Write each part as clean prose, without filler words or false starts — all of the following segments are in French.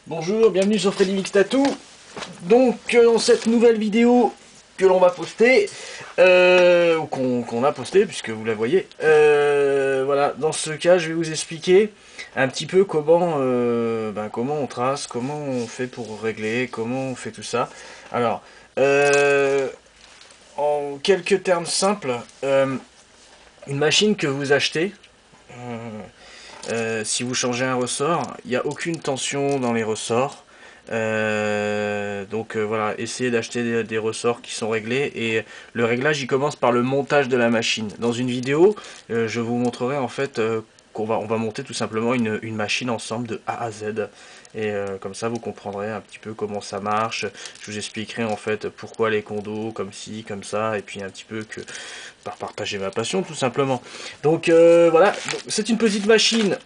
Bonjour, bienvenue sur Freddy Mix Tattoo. Donc dans cette nouvelle vidéo que l'on va poster, ou qu'on a posté puisque vous la voyez, voilà, dans ce cas je vais vous expliquer un petit peu comment on trace, comment on fait pour régler, comment on fait tout ça. Alors, en quelques termes simples, une machine que vous achetez, si vous changez un ressort, il n'y a aucune tension dans les ressorts. Voilà, essayez d'acheter des ressorts qui sont réglés et le réglage il commence par le montage de la machine. Dans une vidéo, je vous montrerai en fait on va monter tout simplement une machine ensemble de A à Z. Et comme ça vous comprendrez un petit peu comment ça marche. Je vous expliquerai en fait pourquoi les condos, comme ci, comme ça, et puis un petit peu que par partager ma passion tout simplement. Donc voilà, c'est une petite machine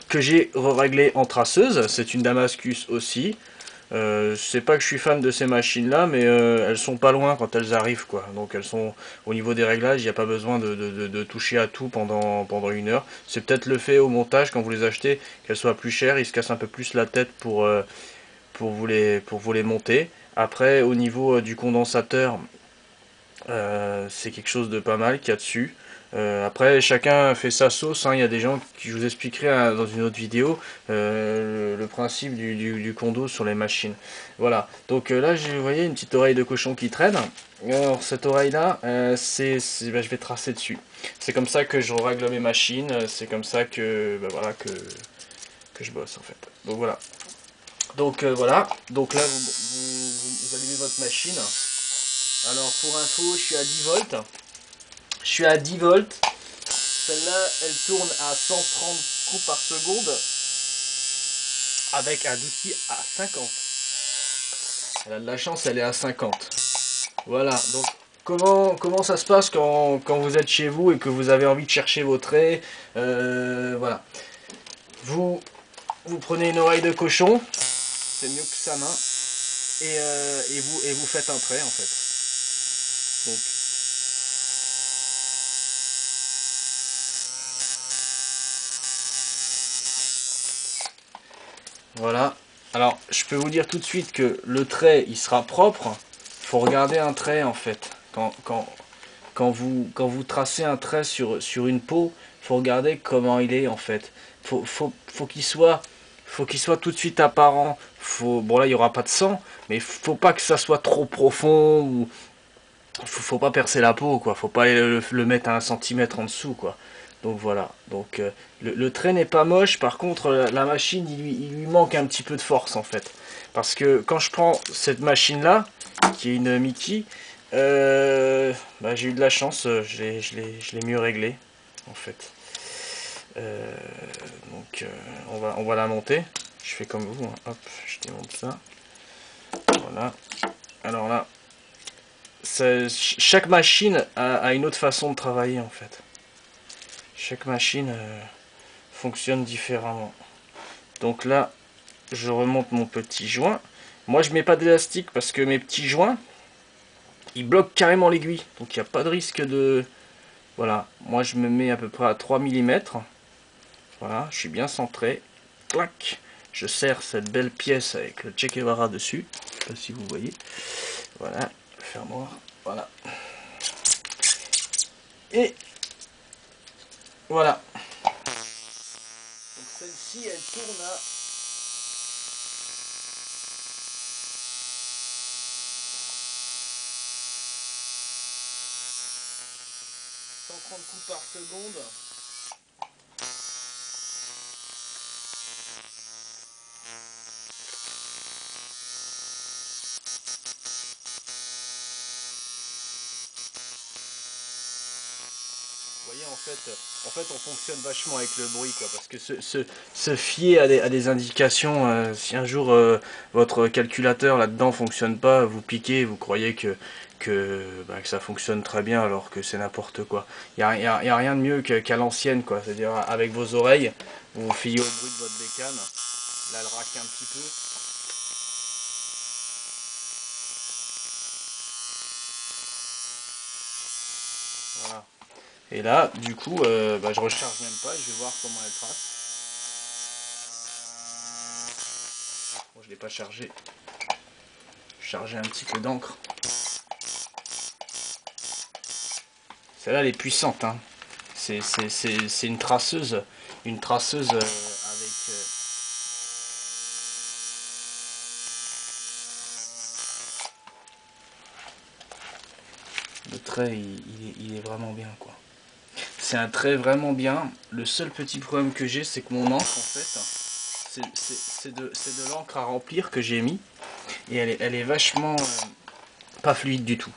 que j'ai réglée en traceuse, c'est une Damascus aussi. C'est pas que je suis fan de ces machines là, mais elles sont pas loin quand elles arrivent quoi. Donc elles sont au niveau des réglages, il n'y a pas besoin de toucher à tout pendant une heure. C'est peut-être le fait au montage quand vous les achetez qu'elles soient plus chères, ils se cassent un peu plus la tête pour vous les monter. Après au niveau du condensateur, c'est quelque chose de pas mal qu'il y a dessus. Après, chacun fait sa sauce, hein. Il y a des gens qui, je vous expliquerai dans une autre vidéo le principe du condo sur les machines. Voilà. Donc là, vous voyez une petite oreille de cochon qui traîne. Alors cette oreille là, je vais tracer dessus. C'est comme ça que je règle mes machines. C'est comme ça que je bosse en fait. Donc voilà. Donc voilà. Donc là, vous allumez votre machine. Alors pour info, je suis à 10 volts. Je suis à 10 volts. Celle-là, elle tourne à 130 coups par seconde avec un outil à 50. Elle a de la chance, elle est à 50. Voilà, donc comment ça se passe quand vous êtes chez vous et que vous avez envie de chercher vos traits. Voilà. Vous, vous prenez une oreille de cochon, c'est mieux que sa main, et vous faites un trait en fait. Donc voilà. Alors, je peux vous dire tout de suite que le trait, il sera propre. Il faut regarder un trait, en fait. Quand vous tracez un trait sur une peau, il faut regarder comment il est, en fait. Faut qu'il soit tout de suite apparent. Bon, là, il n'y aura pas de sang, mais il faut pas que ça soit trop profond. Faut pas percer la peau, quoi. Faut pas le mettre à 1 centimètre en dessous, quoi. Donc voilà. Donc le trait n'est pas moche. Par contre, la machine, il lui manque un petit peu de force en fait. Parce que quand je prends cette machine là, qui est une Mickey, j'ai eu de la chance. Je l'ai mieux réglé en fait. Euh, on va la monter. Je fais comme vous, hein. Hop, je démonte ça. Voilà. Alors là, chaque machine a une autre façon de travailler en fait. Chaque machine fonctionne différemment. Donc là, je remonte mon petit joint. Moi, je mets pas d'élastique parce que mes petits joints, ils bloquent carrément l'aiguille. Donc il n'y a pas de risque de... Voilà, moi je me mets à peu près à 3 mm. Voilà, je suis bien centré. Clac. Je serre cette belle pièce avec le Che Guevara dessus. Je sais pas si vous voyez. Voilà, fermoir. Voilà. Et voilà. Donc celle-ci, elle tourne à 130 coups par seconde. Vous voyez, en fait, on fonctionne vachement avec le bruit, quoi, parce que se fier à des indications, si un jour votre calculateur là-dedans fonctionne pas, vous piquez, vous croyez que ça fonctionne très bien, alors que c'est n'importe quoi. Il n'y a rien de mieux qu'à l'ancienne, quoi, c'est-à-dire avec vos oreilles, vous vous fiez au bruit de votre bécane, là elle raque un petit peu. Voilà. Et là, du coup, je recharge même pas, je vais voir comment elle trace. l'ai pas chargé. Charger un petit peu d'encre. Celle-là, elle est puissante, hein. C'est une traceuse avec... Le trait, il est vraiment bien, quoi. C'est un trait vraiment bien. Le seul petit problème que j'ai, c'est que mon encre, en fait, c'est de l'encre à remplir que j'ai mis. Et elle est vachement pas fluide du tout.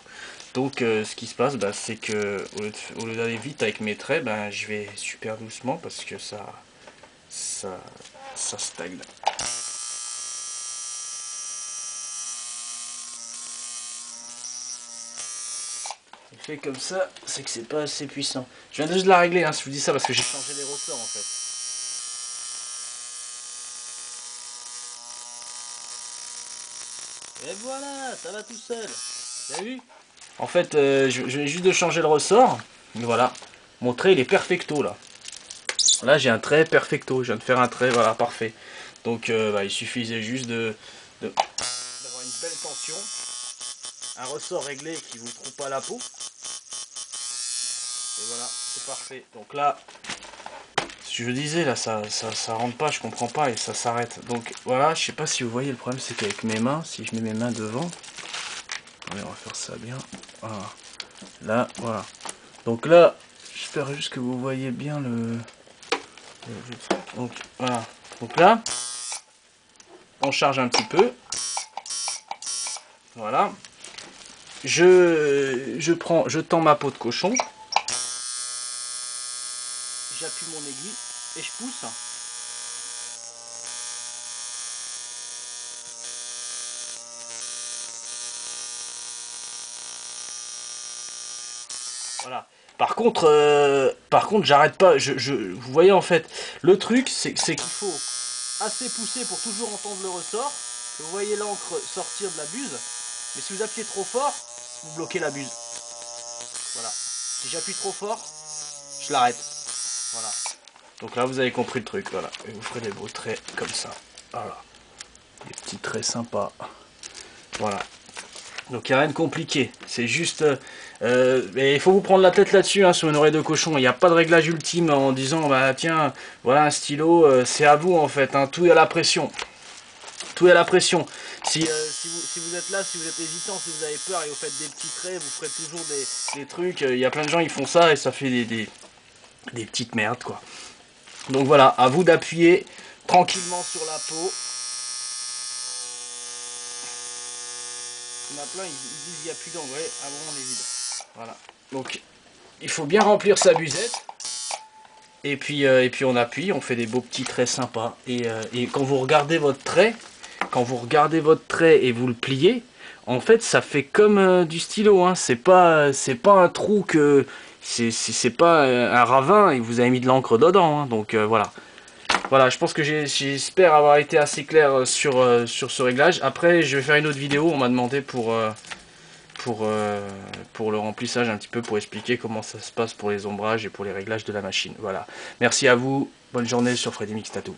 Donc ce qui se passe, bah, c'est que au lieu d'aller vite avec mes traits, bah, je vais super doucement parce que ça stagne. Il fait comme ça, c'est que c'est pas assez puissant. Je viens juste de la régler, hein, si je vous dis ça, parce que j'ai changé les ressorts en fait. Et voilà, ça va tout seul. Vous avez vu? En fait, je viens juste de changer le ressort. Et voilà, mon trait il est perfecto là. Là j'ai un trait perfecto, je viens de faire un trait, voilà, parfait. Donc bah, il suffisait juste d'avoir une belle tension, un ressort réglé qui vous trouve pas la peau. Et voilà, c'est parfait. Donc là, ce que je disais là, ça rentre pas, je comprends pas et ça s'arrête. Donc voilà, je sais pas si vous voyez, le problème c'est qu'avec mes mains, si je mets mes mains devant, allez, on va faire ça bien. Voilà. Là, voilà. Donc là, j'espère juste que vous voyez bien le donc voilà. Donc là, on charge un petit peu. Voilà. Je tends ma peau de cochon. J'appuie mon aiguille et je pousse. Voilà. Par contre, j'arrête pas. Vous voyez en fait, le truc, c'est qu'il faut assez pousser pour toujours entendre le ressort. Vous voyez l'encre sortir de la buse. Mais si vous appuyez trop fort, vous bloquez la buse. Voilà. Si j'appuie trop fort, je l'arrête. Voilà. Donc là, vous avez compris le truc. Voilà. Et vous ferez des beaux traits comme ça. Voilà. Des petits traits sympas. Voilà. Donc il n'y a rien de compliqué, c'est juste... mais il faut vous prendre la tête là-dessus, hein, sur une oreille de cochon. Il n'y a pas de réglage ultime en disant, bah tiens, voilà un stylo, c'est à vous en fait, hein, tout est à la pression. Tout est à la pression. Si vous êtes là, si vous êtes hésitant, si vous avez peur et vous faites des petits traits, vous ferez toujours des trucs. Il y a plein de gens qui font ça et ça fait des petites merdes, quoi. Donc voilà, à vous d'appuyer tranquillement sur la peau. Il y en a plein, ils disent qu'il n'y a plus d'engrais. Ah bon, on est vide. Voilà. Donc, il faut bien remplir sa busette. Et puis on appuie, on fait des beaux petits traits sympas. Et quand vous regardez votre trait, et vous le pliez, en fait, ça fait comme du stylo. Hein. C'est pas un trou que... C'est pas un ravin et vous avez mis de l'encre dedans. Hein. Donc voilà. Voilà, je pense que j'espère avoir été assez clair sur ce réglage. Après, je vais faire une autre vidéo. On m'a demandé pour le remplissage un petit peu, pour expliquer comment ça se passe pour les ombrages et pour les réglages de la machine. Voilà. Merci à vous. Bonne journée sur Freddy Mix Tattoo.